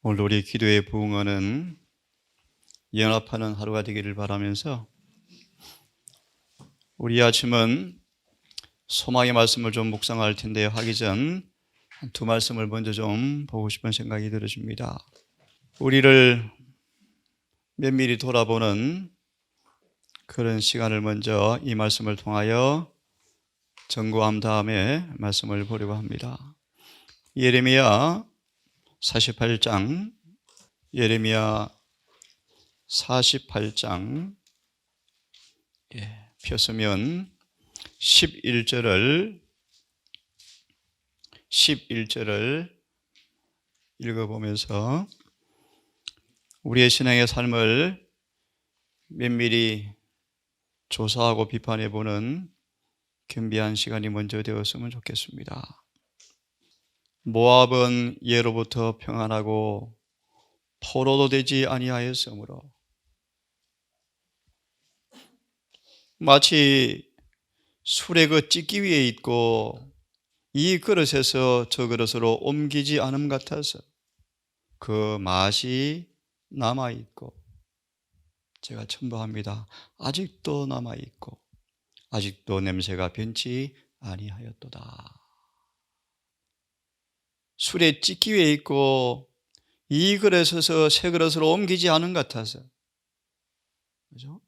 오늘 우리 기도의 부흥어는 연합하는 하루가 되기를 바라면서 우리 아침은 소망의 말씀을 좀 묵상할 텐데요. 하기 전 두 말씀을 먼저 좀 보고 싶은 생각이 들어집니다. 우리를 면밀히 돌아보는 그런 시간을 먼저 이 말씀을 통하여 점검한 다음에 말씀을 보려고 합니다. 예레미야 48장 펴서면 11절을 읽어보면서 우리의 신앙의 삶을 면밀히 조사하고 비판해보는 겸비한 시간이 먼저 되었으면 좋겠습니다. 모압은 예로부터 평안하고 포로도 되지 아니하였으므로 마치 술의 그 찌기 위에 있고 이 그릇에서 저 그릇으로 옮기지 않음 같아서 그 맛이 남아있고, 제가 첨부합니다. 아직도 남아있고 아직도 냄새가 변치 아니하였도다. 술의 찌기 위에 있고 이 그릇에서 새 그릇으로 옮기지 않은 것 같아서, 그죠?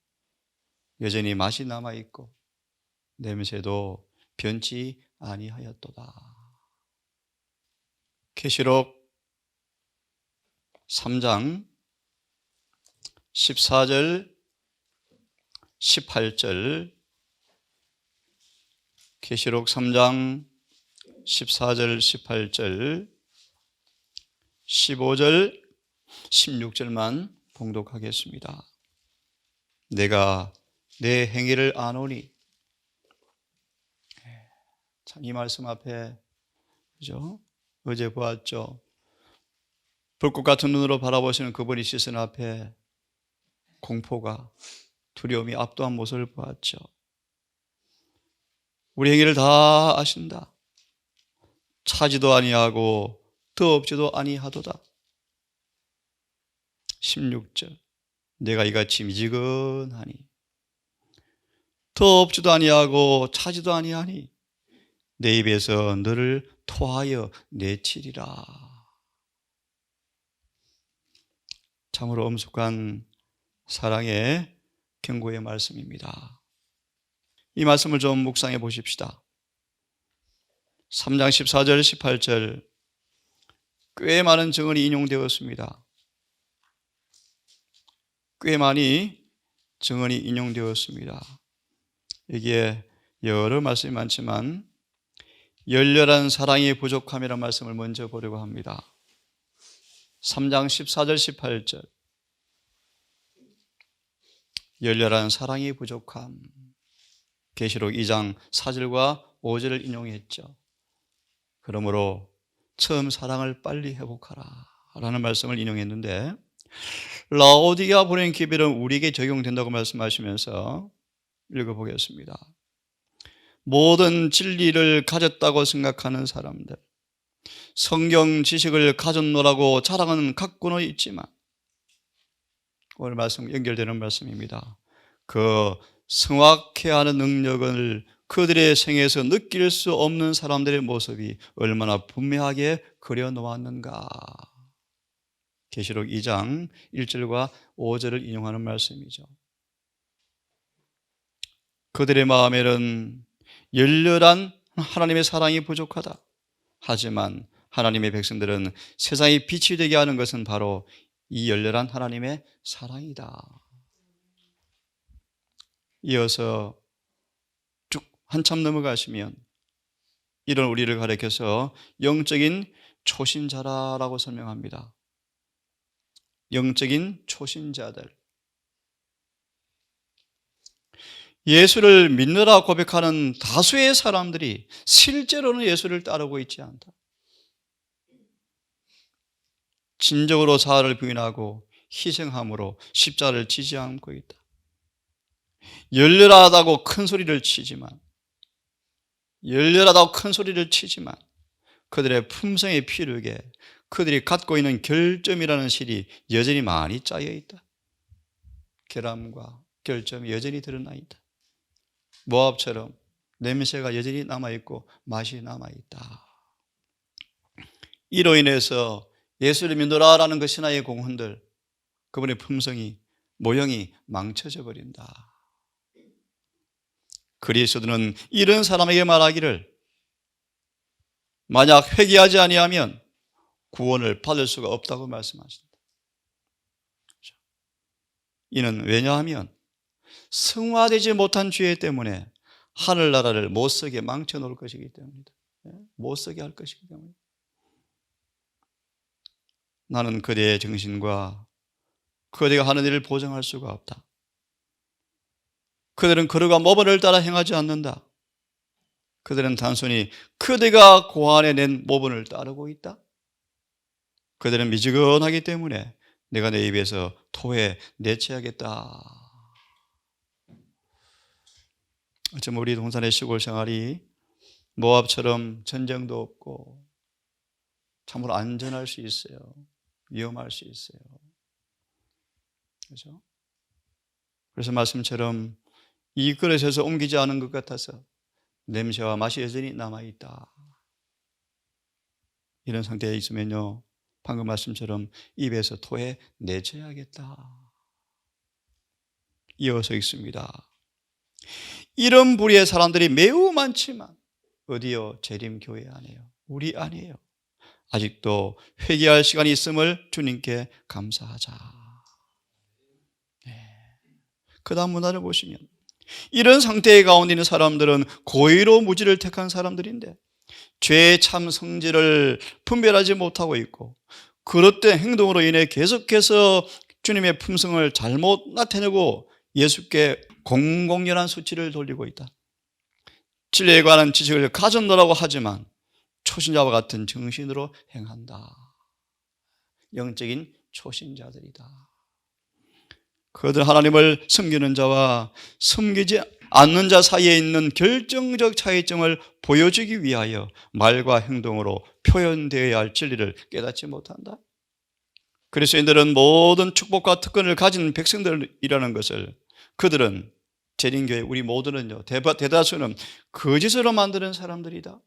여전히 맛이 남아있고 냄새도 변치 아니하였도다. 계시록 3장 14절 18절, 계시록 3장 14절 18절 15절 16절만 봉독하겠습니다. 내가 내 행위를 아노니. 참, 이 말씀 앞에, 그죠? 어제 보았죠? 불꽃 같은 눈으로 바라보시는 그분이 시선 앞에 공포가, 두려움이 압도한 모습을 보았죠. 우리 행위를 다 아신다. 차지도 아니하고 더 없지도 아니하도다. 16절, 내가 이같이 미지근하니 더 없지도 아니하고 차지도 아니하니 내 입에서 너를 토하여 내치리라. 참으로 엄숙한 사랑의 경고의 말씀입니다. 이 말씀을 좀 묵상해 보십시다. 3장 14절 18절 꽤 많은 증언이 인용되었습니다. 꽤 많이 증언이 인용되었습니다. 여기에 여러 말씀이 많지만 열렬한 사랑이 부족함이라는 말씀을 먼저 보려고 합니다. 3장 14절 18절, 열렬한 사랑이 부족함. 계시록 2장 4절과 5절을 인용했죠. 그러므로 처음 사랑을 빨리 회복하라 라는 말씀을 인용했는데, 라오디게아 보낸 기별은 우리에게 적용된다고 말씀하시면서 읽어보겠습니다. 모든 진리를 가졌다고 생각하는 사람들, 성경 지식을 가졌노라고 자랑은 갖고는 있지만, 오늘 말씀 연결되는 말씀입니다. 그 성악해하는 능력을 그들의 생에서 느낄 수 없는 사람들의 모습이 얼마나 분명하게 그려놓았는가. 계시록 2장 1절과 5절을 인용하는 말씀이죠. 그들의 마음에는 열렬한 하나님의 사랑이 부족하다. 하지만 하나님의 백성들은 세상이 빛이 되게 하는 것은 바로 이 열렬한 하나님의 사랑이다. 이어서 쭉 한참 넘어가시면 이런 우리를 가리켜서 영적인 초신자라고 설명합니다. 영적인 초신자들. 예수를 믿느라 고백하는 다수의 사람들이 실제로는 예수를 따르고 있지 않다. 진정으로 자아를 부인하고 희생함으로 십자가를 지지 않고 있다. 열렬하다고 큰 소리를 치지만 그들의 품성에 피르게 그들이 갖고 있는 결점이라는 실이 여전히 많이 짜여 있다. 결함과 결점이 여전히 드러나 있다. 모압처럼 냄새가 여전히 남아있고 맛이 남아있다. 이로 인해서 예수를 믿노라라는 그 신화의 공헌들, 그분의 품성이, 모형이 망쳐져 버린다. 그리스도는 이런 사람에게 말하기를 만약 회개하지 아니하면 구원을 받을 수가 없다고 말씀하신다. 이는 왜냐하면 성화되지 못한 죄 때문에 하늘나라를 못쓰게 망쳐놓을 것이기 때문이다. 못쓰게 할 것이기 때문이다. 나는 그대의 정신과 그대가 하는 일을 보정할 수가 없다. 그들은 그릇과 모본을 따라 행하지 않는다. 그들은 단순히 그대가 고안해 낸 모본을 따르고 있다. 그들은 미지근하기 때문에 내가 내 입에서 토해 내쳐야겠다. 어쩌면 우리 동산의 시골 생활이 모압처럼 전쟁도 없고 참으로 안전할 수 있어요. 위험할 수 있어요. 그렇죠? 그래서 말씀처럼 이 그릇에서 옮기지 않은 것 같아서 냄새와 맛이 여전히 남아있다. 이런 상태에 있으면요, 방금 말씀처럼 입에서 토해 내쳐야겠다. 이어서 있습니다. 이런 부류의 사람들이 매우 많지만 어디요? 재림교회 안에요. 우리 안에요. 아직도 회개할 시간이 있음을 주님께 감사하자. 그 다음 문단을 보시면 이런 상태의 가운데 있는 사람들은 고의로 무지를 택한 사람들인데 죄의 참 성질을 분별하지 못하고 있고 그릇된 행동으로 인해 계속해서 주님의 품성을 잘못 나타내고 예수께 공공연한 수치를 돌리고 있다. 진리에 관한 지식을 가졌노라고 하지만 초신자와 같은 정신으로 행한다. 영적인 초신자들이다. 그들 하나님을 섬기는 자와 섬기지 않는 자 사이에 있는 결정적 차이점을 보여주기 위하여 말과 행동으로 표현되어야 할 진리를 깨닫지 못한다. 그리스도인들은 모든 축복과 특권을 가진 백성들이라는 것을 그들은 재림교회 우리 모두는요, 대다수는 거짓으로 만드는 사람들이다.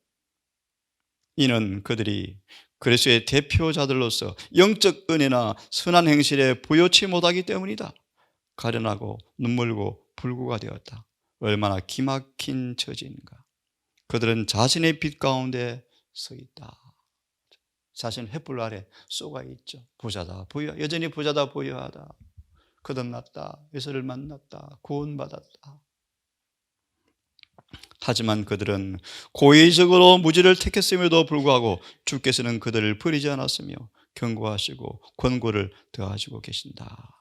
이는 그들이 그리스도의 대표자들로서 영적 은혜나 선한 행실에 부여치 못하기 때문이다. 가련하고 눈물고 불구가 되었다. 얼마나 기막힌 처지인가. 그들은 자신의 빛 가운데 서 있다. 자신 횃불 아래 쏘가 있죠. 부자다, 부유, 여전히 부자다, 부유하다. 거듭났다, 예수를 만났다, 구원받았다. 하지만 그들은 고의적으로 무지를 택했음에도 불구하고 주께서는 그들을 버리지 않았으며 경고하시고 권고를 더하시고 계신다.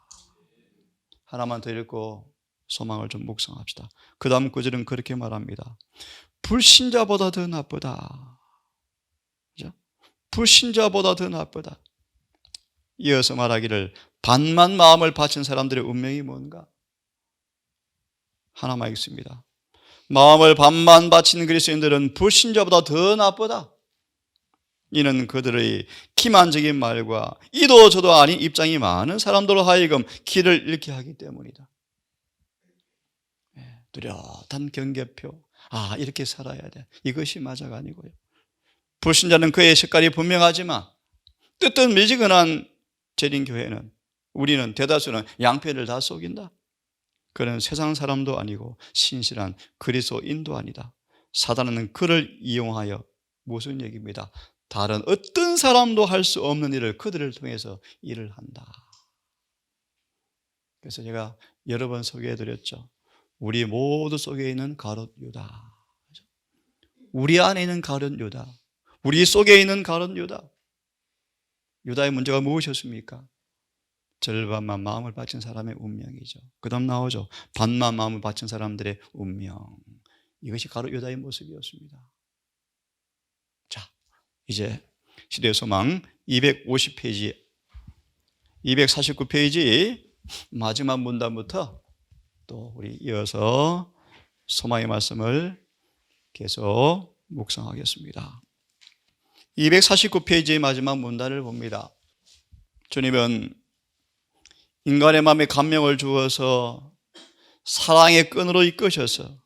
하나만 더 읽고 소망을 좀 묵상합시다. 그 다음 구절은 그렇게 말합니다. 불신자보다 더 나쁘다. 그죠? 불신자보다 더 나쁘다. 이어서 말하기를 반만 마음을 바친 사람들의 운명이 뭔가? 하나만 읽습니다. 마음을 반만 바친 그리스도인들은 불신자보다 더 나쁘다. 이는 그들의 기만적인 말과 이도 저도 아닌 입장이 많은 사람들로 하여금 길을 잃게 하기 때문이다. 뚜렷한 경계표. 아, 이렇게 살아야 돼. 이것이 맞아가 아니고요. 불신자는 그의 색깔이 분명하지만 뜨뜻 미지근한 재림교회는 우리는 대다수는 양편을 다 속인다. 그는 세상 사람도 아니고 신실한 그리스도인도 아니다. 사단은 그를 이용하여 무슨 얘기입니다. 다른 어떤 사람도 할 수 없는 일을 그들을 통해서 일을 한다. 그래서 제가 여러 번 소개해드렸죠. 우리 모두 속에 있는 가룟 유다. 우리 안에 있는 가룟 유다. 우리 속에 있는 가룟 유다. 유다의 문제가 무엇이었습니까? 절반만 마음을 바친 사람의 운명이죠. 그 다음 나오죠. 반만 마음을 바친 사람들의 운명. 이것이 가룟 유다의 모습이었습니다. 자, 이제 시대의 소망 250페이지, 249페이지 마지막 문단부터 또 우리 이어서 소망의 말씀을 계속 묵상하겠습니다. 249페이지의 마지막 문단을 봅니다. 주님은 인간의 마음에 감명을 주어서 사랑의 끈으로 이끄셔서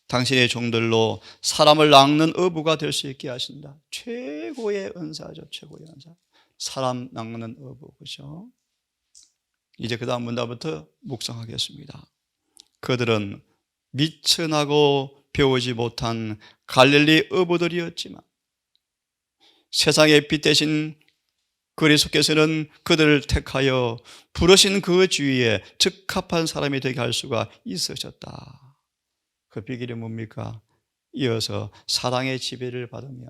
당신의 종들로 사람을 낚는 어부가 될 수 있게 하신다. 최고의 은사죠. 최고의 은사. 사람 낚는 어부. 그렇죠? 이제 그 다음 문단부터 묵상하겠습니다. 그들은 미천하고 배우지 못한 갈릴리 어부들이었지만 세상의 빛 대신 그리스도께서는 그들을 택하여 부르신 그 주위에 적합한 사람이 되게 할 수가 있으셨다. 그 비결이 뭡니까? 이어서 사랑의 지배를 받으면.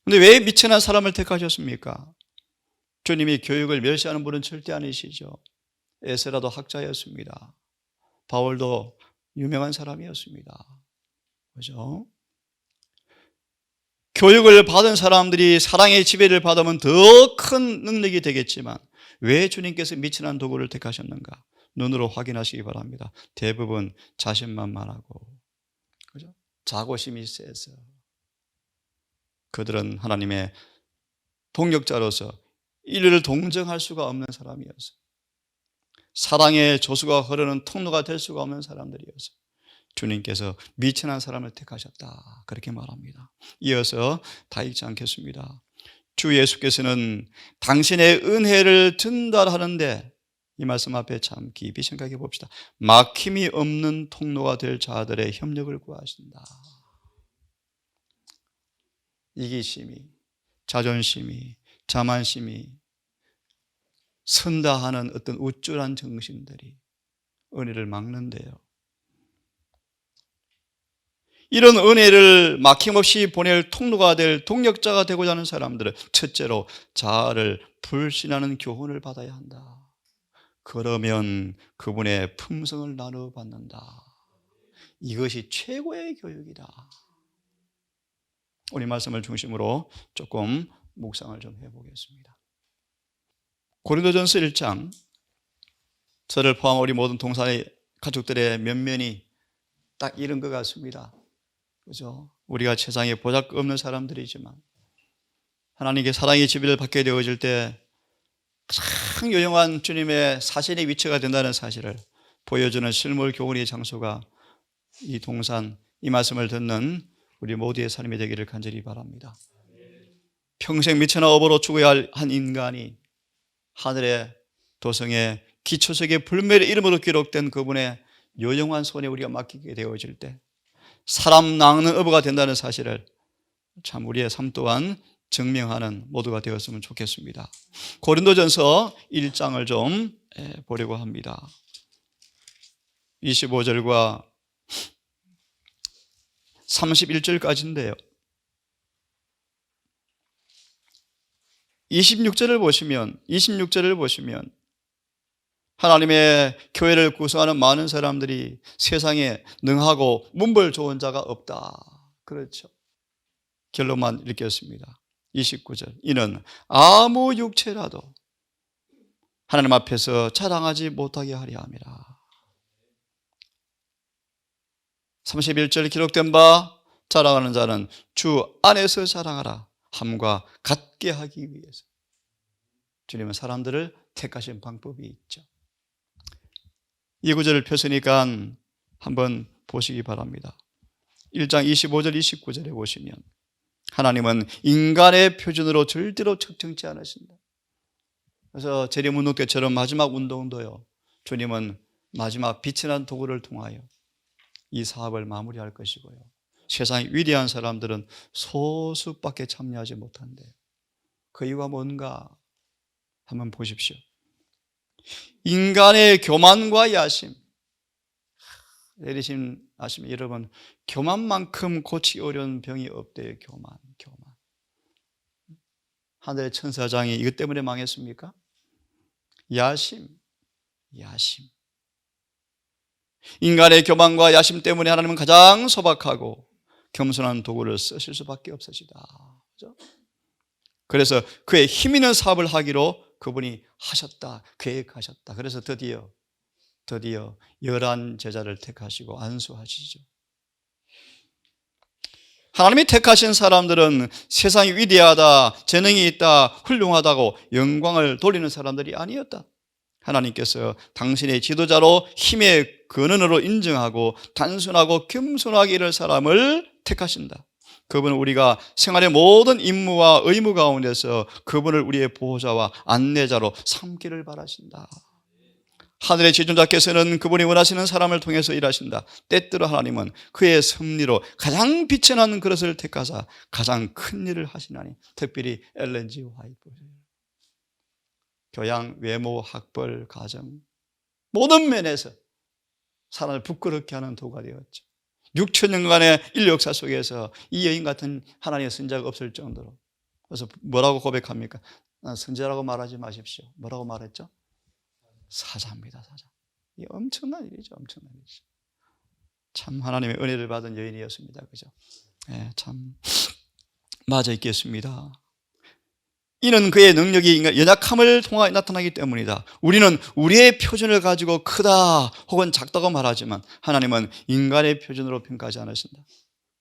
근데 왜 미천한 사람을 택하셨습니까? 주님이 교육을 멸시하는 분은 절대 아니시죠. 에스라도 학자였습니다. 바울도 유명한 사람이었습니다. 그죠? 교육을 받은 사람들이 사랑의 지배를 받으면 더 큰 능력이 되겠지만 왜 주님께서 미천한 도구를 택하셨는가? 눈으로 확인하시기 바랍니다. 대부분 자신만만하고, 그죠? 자고심이 세서 그들은 하나님의 동역자로서 인류를 동정할 수가 없는 사람이어서 사랑의 조수가 흐르는 통로가 될 수가 없는 사람들이어서 주님께서 미천한 사람을 택하셨다. 그렇게 말합니다. 이어서 다 읽지 않겠습니다. 주 예수께서는 당신의 은혜를 전달하는데 이 말씀 앞에 참 깊이 생각해 봅시다. 막힘이 없는 통로가 될 자들의 협력을 구하신다. 이기심이, 자존심이, 자만심이 선다 하는 어떤 우쭐한 정신들이 은혜를 막는데요. 이런 은혜를 막힘없이 보낼 통로가 될 동력자가 되고자 하는 사람들은 첫째로 자아를 불신하는 교훈을 받아야 한다. 그러면 그분의 품성을 나눠 받는다. 이것이 최고의 교육이다. 우리 말씀을 중심으로 조금 묵상을 좀 해보겠습니다. 고린도전서 1장, 저를 포함한 우리 모든 동산의 가족들의 면면이 딱 이런 것 같습니다. 그죠? 우리가 세상에 보잘것없는 사람들이지만 하나님께 사랑의 지배를 받게 되어질 때 가장 유용한 주님의 사신의 위치가 된다는 사실을 보여주는 실물 교훈의 장소가 이 동산, 이 말씀을 듣는 우리 모두의 삶이 되기를 간절히 바랍니다. 평생 미천한 어부로 죽어야 할 한 인간이 하늘의 도성의 기초석의 불멸의 이름으로 기록된 그분의 요영한 손에 우리가 맡기게 되어질 때 사람 낚는 어부가 된다는 사실을 참 우리의 삶 또한 증명하는 모두가 되었으면 좋겠습니다. 고린도전서 1장을 좀 보려고 합니다. 25절과 31절까지인데요. 26절을 보시면 하나님의 교회를 구성하는 많은 사람들이 세상에 능하고 문벌 좋은 자가 없다. 그렇죠. 결론만 읽겠습니다. 29절. 이는 아무 육체라도 하나님 앞에서 자랑하지 못하게 하려 함이라. 31절 기록된 바 자랑하는 자는 주 안에서 자랑하라 함과 같게 하기 위해서. 주님은 사람들을 택하신 방법이 있죠. 이 구절을 펴서니까 한번 보시기 바랍니다. 1장 25절 29절에 보시면 하나님은 인간의 표준으로 절대로 측정치 않으신다. 그래서 재림운동 때처럼 마지막 운동도요, 주님은 마지막 빛이 난 도구를 통하여 이 사업을 마무리할 것이고요, 세상의 위대한 사람들은 소수밖에 참여하지 못한대. 그 이유가 뭔가 한번 보십시오. 인간의 교만과 야심. 내리심 아시면 여러분, 교만만큼 고치기 어려운 병이 없대요. 교만. 하늘의 천사장이 이것 때문에 망했습니까? 야심. 인간의 교만과 야심 때문에 하나님은 가장 소박하고 겸손한 도구를 쓰실 수밖에 없으시다. 그렇죠? 그래서 그의 힘 있는 사업을 하기로 그분이 하셨다, 계획하셨다. 그래서 드디어 11 제자를 택하시고 안수하시죠. 하나님이 택하신 사람들은 세상이 위대하다, 재능이 있다, 훌륭하다고 영광을 돌리는 사람들이 아니었다. 하나님께서 당신의 지도자로 힘의 근원으로 인정하고 단순하고 겸손하게 이를 사람을 택하신다. 그분은 우리가 생활의 모든 임무와 의무 가운데서 그분을 우리의 보호자와 안내자로 삼기를 바라신다. 하늘의 지존자께서는 그분이 원하시는 사람을 통해서 일하신다. 때때로 하나님은 그의 섭리로 가장 빛이 나는 그릇을 택하사 가장 큰 일을 하시나니, 특별히 엘렌 G. 화이트. 교양, 외모, 학벌, 가정, 모든 면에서 사람을 부끄럽게 하는 도가 되었죠. 6,000년간의 인류 역사 속에서 이 여인 같은 하나님의 선지자가 없을 정도로. 그래서 뭐라고 고백합니까? 난 선지자라고 말하지 마십시오. 뭐라고 말했죠? 사자입니다, 사자. 이게 엄청난 일이죠, 엄청난 일이죠. 참 하나님의 은혜를 받은 여인이었습니다, 그죠? 네, 참 맞아 있겠습니다. 이는 그의 능력이 연약함을 통하여 나타나기 때문이다. 우리는 우리의 표준을 가지고 크다 혹은 작다고 말하지만 하나님은 인간의 표준으로 평가하지 않으신다.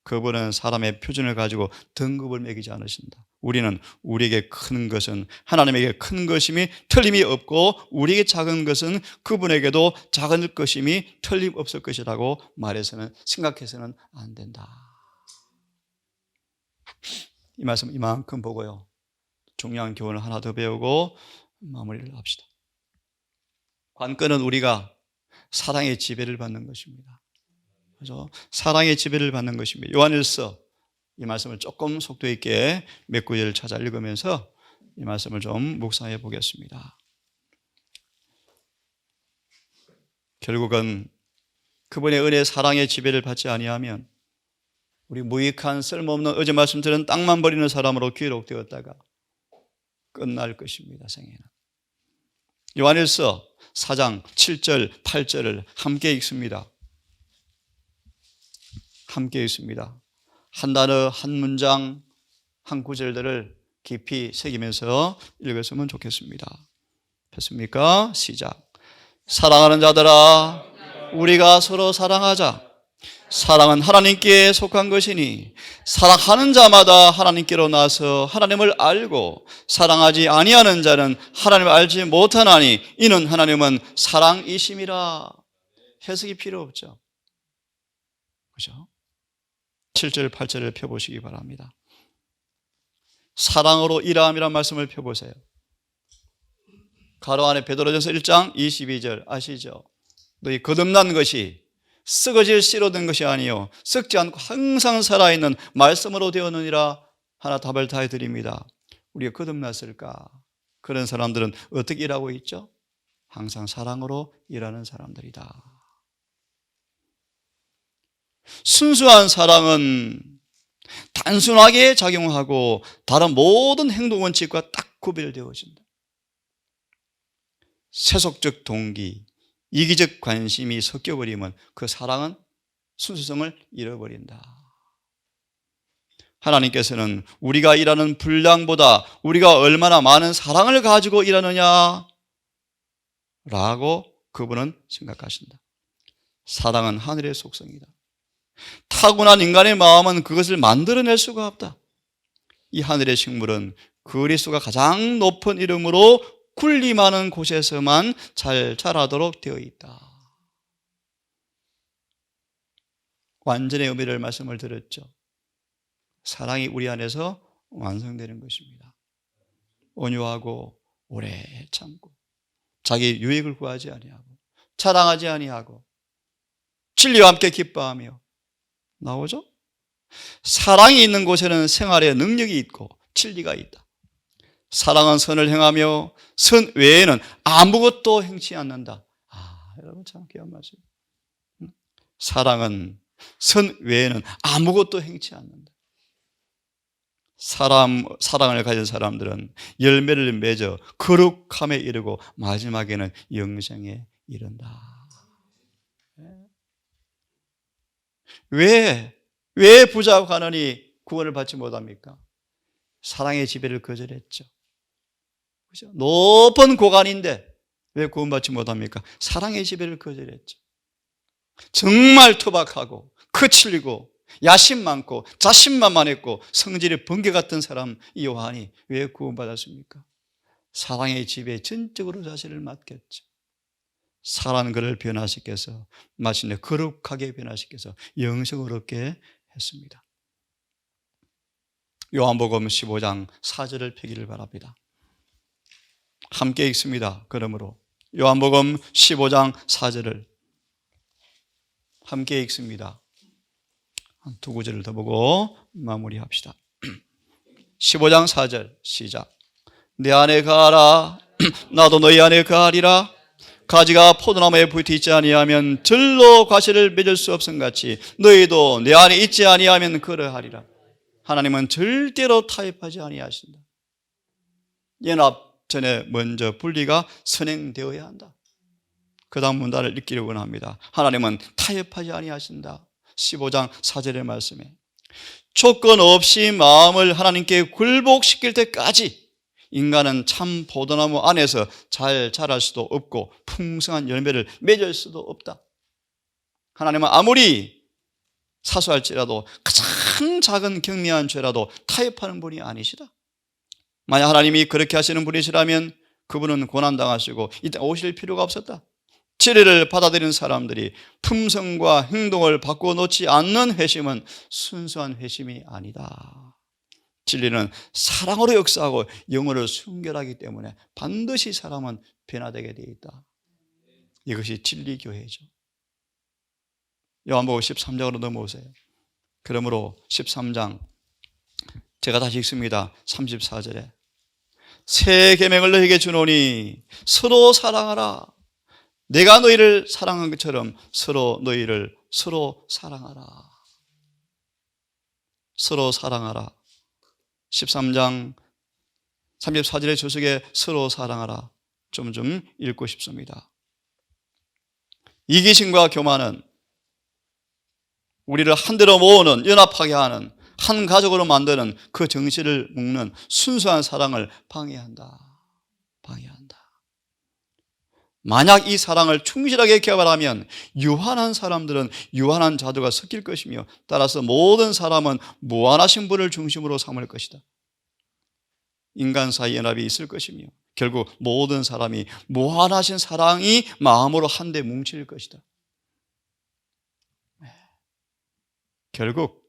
그분은 사람의 표준을 가지고 등급을 매기지 않으신다. 우리는 우리에게 큰 것은 하나님에게 큰 것임이 틀림이 없고, 우리에게 작은 것은 그분에게도 작은 것임이 틀림없을 것이라고 말해서는, 생각해서는 안 된다. 이 말씀 이만큼 보고요, 중요한 교훈을 하나 더 배우고 마무리를 합시다. 관건은 우리가 사랑의 지배를 받는 것입니다. 그래서 사랑의 지배를 받는 것입니다. 요한일서 이 말씀을 조금 속도 있게 몇 구절을 찾아 읽으면서 이 말씀을 좀 묵상해 보겠습니다. 결국은 그분의 은혜, 사랑의 지배를 받지 아니하면 우리 무익한 쓸모없는, 어제 말씀드린 땅만 버리는 사람으로 기록되었다가 끝날 것입니다, 생애는. 요한일서 4장 7절, 8절을 함께 읽습니다. 함께 읽습니다. 한 단어, 한 문장, 한 구절들을 깊이 새기면서 읽었으면 좋겠습니다. 됐습니까? 시작. 사랑하는 자들아, 우리가 서로 사랑하자. 사랑은 하나님께 속한 것이니 사랑하는 자마다 하나님께로 나서 하나님을 알고, 사랑하지 아니하는 자는 하나님을 알지 못하나니 이는 하나님은 사랑이심이라. 해석이 필요 없죠, 그죠? 7절, 8절을 펴보시기 바랍니다. 사랑으로 일함이란 말씀을 펴보세요. 가로 안에 베드로전서 1장 22절 아시죠? 너희 거듭난 것이 썩어질 씨로 된 것이 아니요 썩지 않고 항상 살아있는 말씀으로 되었느니라. 하나 답을 다 해드립니다. 우리가 거듭났을까? 그런 사람들은 어떻게 일하고 있죠? 항상 사랑으로 일하는 사람들이다. 순수한 사랑은 단순하게 작용하고 다른 모든 행동 원칙과 딱 구별되어진다. 세속적 동기, 이기적 관심이 섞여버리면 그 사랑은 순수성을 잃어버린다. 하나님께서는 우리가 일하는 분량보다 우리가 얼마나 많은 사랑을 가지고 일하느냐 라고 그분은 생각하신다. 사랑은 하늘의 속성이다. 타고난 인간의 마음은 그것을 만들어낼 수가 없다. 이 하늘의 식물은 그리스도가 가장 높은 이름으로 군림하는 곳에서만 잘 자라도록 되어 있다. 완전의 의미를 말씀을 드렸죠. 사랑이 우리 안에서 완성되는 것입니다. 온유하고 오래 참고, 자기 유익을 구하지 아니하고, 자랑하지 아니하고, 진리와 함께 기뻐하며. 나오죠? 사랑이 있는 곳에는 생활의 능력이 있고 진리가 있다. 사랑은 선을 행하며 선 외에는 아무것도 행치 않는다. 여러분 참 귀한 말씀. 사랑은 선 외에는 아무것도 행치 않는다. 사랑을 가진 사람들은 열매를 맺어 거룩함에 이르고 마지막에는 영생에 이른다. 왜 부자와 가난이 구원을 받지 못합니까? 사랑의 지배를 거절했죠. 그죠? 높은 고관인데 왜 구원받지 못합니까? 사랑의 지배를 거절했죠. 정말 투박하고 거칠고 야심 많고 자신만만했고 성질이 번개 같은 사람 이 요한이 왜 구원받았습니까? 사랑의 집에 전적으로 자신을 맡겼죠. 사랑은 그를 변화시켜서 마침내 거룩하게 변화시켜서 영생을 얻게 했습니다. 요한복음 15장 4절을 펴기를 바랍니다. 함께 읽습니다. 그러므로 요한복음 15장 4절을 함께 읽습니다. 한 두 구절을 더 보고 마무리합시다. 15장 4절 시작. 내 안에 거하라 나도 너희 안에 거하리라. 가지가 포도나무에 붙어 있지 아니하면 들로 과실을 맺을 수 없음같이 너희도 내 안에 있지 아니하면 그러하리라. 하나님은 절대로 타협하지 아니하신다. 연합 전에 먼저 분리가 선행되어야 한다. 그 다음 문단을 읽기를 원합니다. 하나님은 타협하지 아니하신다. 15장 4절의 말씀에 조건 없이 마음을 하나님께 굴복시킬 때까지 인간은 참 포도나무 안에서 잘 자랄 수도 없고 풍성한 열매를 맺을 수도 없다. 하나님은 아무리 사소할지라도 가장 작은 경미한 죄라도 타협하는 분이 아니시다. 만약 하나님이 그렇게 하시는 분이시라면 그분은 고난당하시고 이때 오실 필요가 없었다. 진리를 받아들이는 사람들이 품성과 행동을 바꿔놓지 않는 회심은 순수한 회심이 아니다. 진리는 사랑으로 역사하고 영혼을 순결하기 때문에 반드시 사람은 변화되게 되어 있다. 이것이 진리교회죠. 요한복음 13장으로 넘어오세요. 그러므로 13장 제가 다시 읽습니다. 34절에 새 계명을 너희에게 주노니 서로 사랑하라. 내가 너희를 사랑한 것처럼 너희를 서로 사랑하라. 서로 사랑하라. 13장 34절의 주석에 서로 사랑하라. 좀 읽고 싶습니다. 이기심과 교만은 우리를 한데로 모으는, 연합하게 하는, 한 가족으로 만드는 그 정신을 묶는 순수한 사랑을 방해한다. 만약 이 사랑을 충실하게 개발하면 유한한 사람들은 유한한 자들과 섞일 것이며 따라서 모든 사람은 무한하신 분을 중심으로 삼을 것이다. 인간 사이 연합이 있을 것이며 결국 모든 사람이 무한하신 사랑이 마음으로 한데 뭉칠 것이다. 결국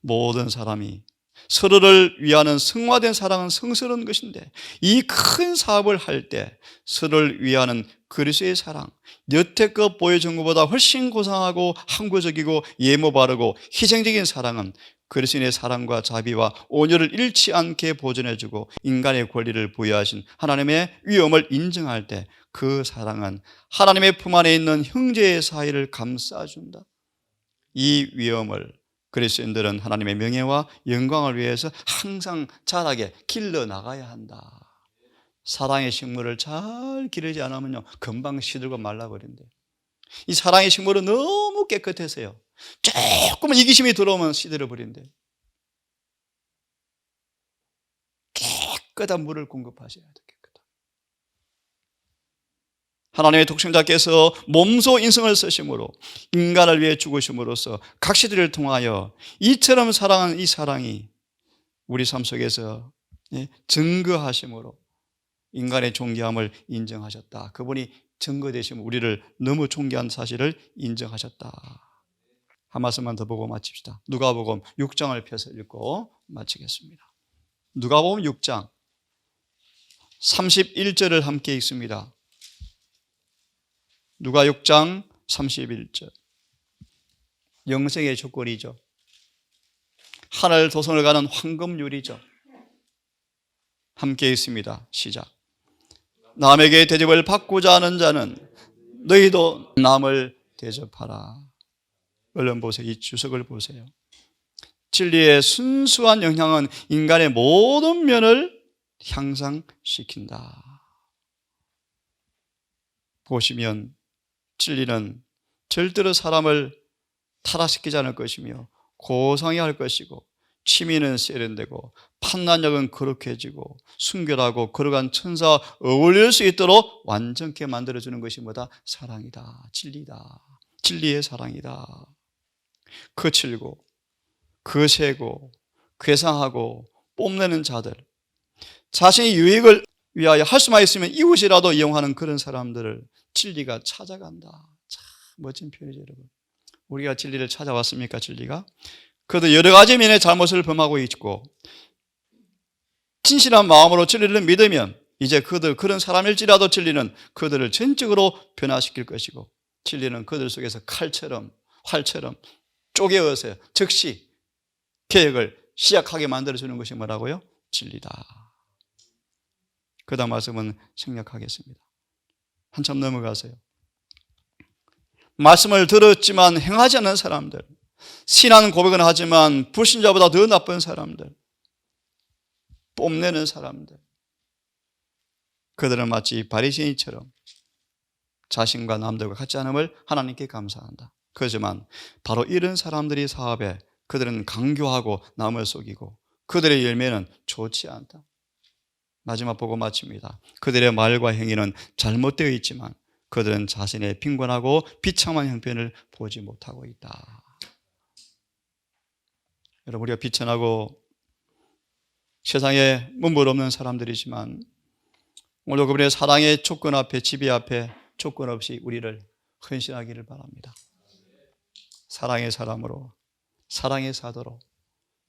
모든 사람이 서로를 위하는 성화된 사랑은 성스러운 것인데 이 큰 사업을 할 때 서로를 위하는 그리스도의 사랑, 여태껏 보여준 것보다 훨씬 고상하고 항구적이고 예모 바르고 희생적인 사랑은 그리스도의 사랑과 자비와 온유를 잃지 않게 보존해주고 인간의 권리를 부여하신 하나님의 위엄을 인정할 때 그 사랑은 하나님의 품 안에 있는 형제의 사이를 감싸준다. 이 위엄을 그리스도인들은 하나님의 명예와 영광을 위해서 항상 자라게 길러 나가야 한다. 사랑의 식물을 잘 기르지 않으면요 금방 시들고 말라버린대. 이 사랑의 식물은 너무 깨끗해서요 조금만 이기심이 들어오면 시들어 버린대. 깨끗한 물을 공급하셔야 돼. 하나님의 독생자께서 몸소 인성을 쓰심으로 인간을 위해 죽으심으로써 각시들을 통하여 이처럼 사랑하는 이 사랑이 우리 삶 속에서 증거하심으로 인간의 존귀함을 인정하셨다. 그분이 증거되시면 우리를 너무 존귀한 사실을 인정하셨다. 한 말씀만 더 보고 마칩시다. 누가복음 6장을 펴서 읽고 마치겠습니다. 누가복음 6장 31절을 함께 읽습니다. 누가 6장 31절. 영생의 조건이죠. 하늘 도성을 가는 황금률이죠. 함께 읽습니다. 시작. 남에게 대접을 받고자 하는 자는 너희도 남을 대접하라. 얼른 보세요. 이 주석을 보세요. 진리의 순수한 영향은 인간의 모든 면을 향상시킨다. 보시면 진리는 절대로 사람을 타락시키지 않을 것이며 고상히 할 것이고 취미는 세련되고 판단력은 거룩해지고 순결하고 거룩한 천사와 어울릴 수 있도록 완전케 만들어주는 것이 뭐다? 사랑이다. 진리다. 진리의 사랑이다. 거칠고 거세고 괴상하고 뽐내는 자들, 자신의 유익을 위하여 할 수만 있으면 이웃이라도 이용하는 그런 사람들을 진리가 찾아간다. 참 멋진 표현이죠, 여러분. 우리가 진리를 찾아왔습니까? 진리가? 그래도 여러 가지 면의 잘못을 범하고 있고 진실한 마음으로 진리를 믿으면 이제 그런 사람일지라도 진리는 그들을 전적으로 변화시킬 것이고, 진리는 그들 속에서 칼처럼 활처럼 쪼개어서 즉시 개혁을 시작하게 만들어주는 것이 뭐라고요? 진리다. 그 다음 말씀은 생략하겠습니다. 한참 넘어가세요. 말씀을 들었지만 행하지 않는 사람들, 신앙 고백은 하지만 불신자보다 더 나쁜 사람들, 뽐내는 사람들, 그들은 마치 바리새인처럼 자신과 남들과 같지 않음을 하나님께 감사한다. 그렇지만 바로 이런 사람들이 사업에 그들은 강교하고 남을 속이고 그들의 열매는 좋지 않다. 마지막 보고 마칩니다. 그들의 말과 행위는 잘못되어 있지만 그들은 자신의 빈곤하고 비참한 형편을 보지 못하고 있다. 여러분, 우리가 비천하고 세상에 문물 없는 사람들이지만 오늘도 그분의 사랑의 조건 앞에, 지배 앞에 조건 없이 우리를 헌신하기를 바랍니다. 사랑의 사람으로, 사랑의 사도로,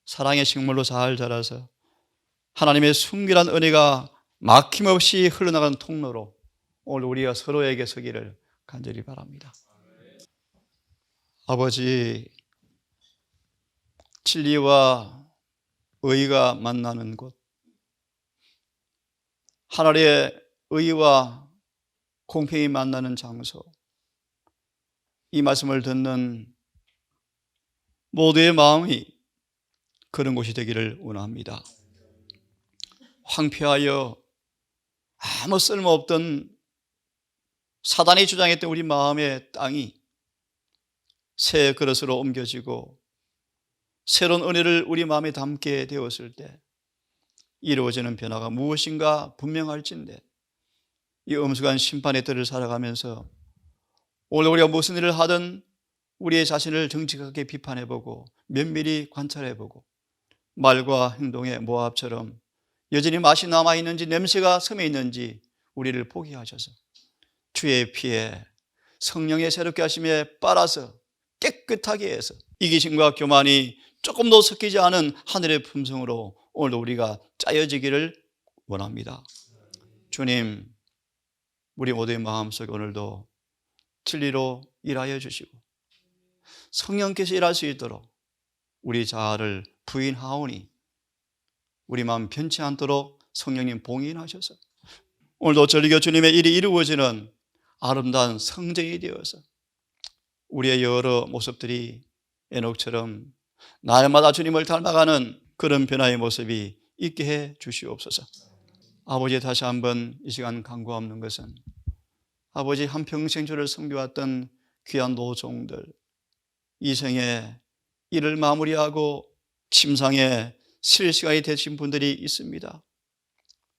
사랑의 식물로 잘 자라서 하나님의 순결한 은혜가 막힘없이 흘러나가는 통로로 오늘 우리가 서로에게 서기를 간절히 바랍니다. 아버지, 진리와 의가 만나는 곳, 하나님의 의와 공평히 만나는 장소, 이 말씀을 듣는 모두의 마음이 그런 곳이 되기를 원합니다. 황폐하여 아무 쓸모없던 사단이 주장했던 우리 마음의 땅이 새 그릇으로 옮겨지고 새로운 은혜를 우리 마음에 담게 되었을 때 이루어지는 변화가 무엇인가 분명할진데, 이 엄숙한 심판의 뜰을 살아가면서 오늘 우리가 무슨 일을 하든 우리의 자신을 정직하게 비판해보고 면밀히 관찰해보고 말과 행동의 모압처럼 여전히 맛이 남아있는지 냄새가 섬에 있는지 우리를 보게 하셔서 주의 피에 성령의 새롭게 하심에 빨아서 깨끗하게 해서 이기심과 교만이 조금도 섞이지 않은 하늘의 품성으로 오늘도 우리가 짜여지기를 원합니다. 주님, 우리 모두의 마음속에 오늘도 진리로 일하여 주시고 성령께서 일할 수 있도록 우리 자아를 부인하오니 우리 마음 변치 않도록 성령님 봉인하셔서 오늘도 전리교 주님의 일이 이루어지는 아름다운 성전이 되어서 우리의 여러 모습들이 에녹처럼 날마다 주님을 닮아가는 그런 변화의 모습이 있게 해 주시옵소서. 아버지, 다시 한번 이 시간 간구하는 것은 아버지, 한평생 주를 섬겨왔던 귀한 노종들, 이생에 일을 마무리하고 침상에 쉴 시간이 되신 분들이 있습니다.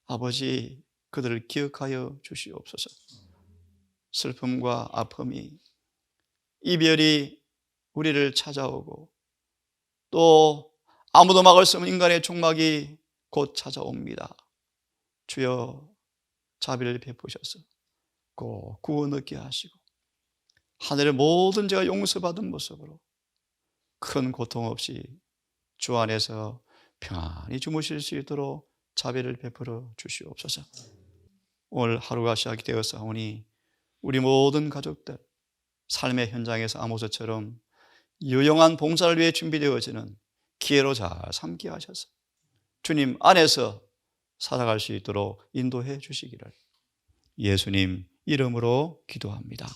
아버지, 그들을 기억하여 주시옵소서. 슬픔과 아픔이, 이별이 우리를 찾아오고 또 아무도 막을 수 없는 인간의 종막이 곧 찾아옵니다. 주여, 자비를 베푸셔서 꼭 구원 얻게 하시고 하늘의 모든 죄가 용서받은 모습으로 큰 고통 없이 주 안에서 평안히 주무실 수 있도록 자비를 베풀어 주시옵소서. 오늘 하루가 시작이 되었사오니 우리 모든 가족들 삶의 현장에서 아모스처럼 유용한 봉사를 위해 준비되어지는 기회로 잘 삼게 하셔서 주님 안에서 살아갈 수 있도록 인도해 주시기를 예수님 이름으로 기도합니다.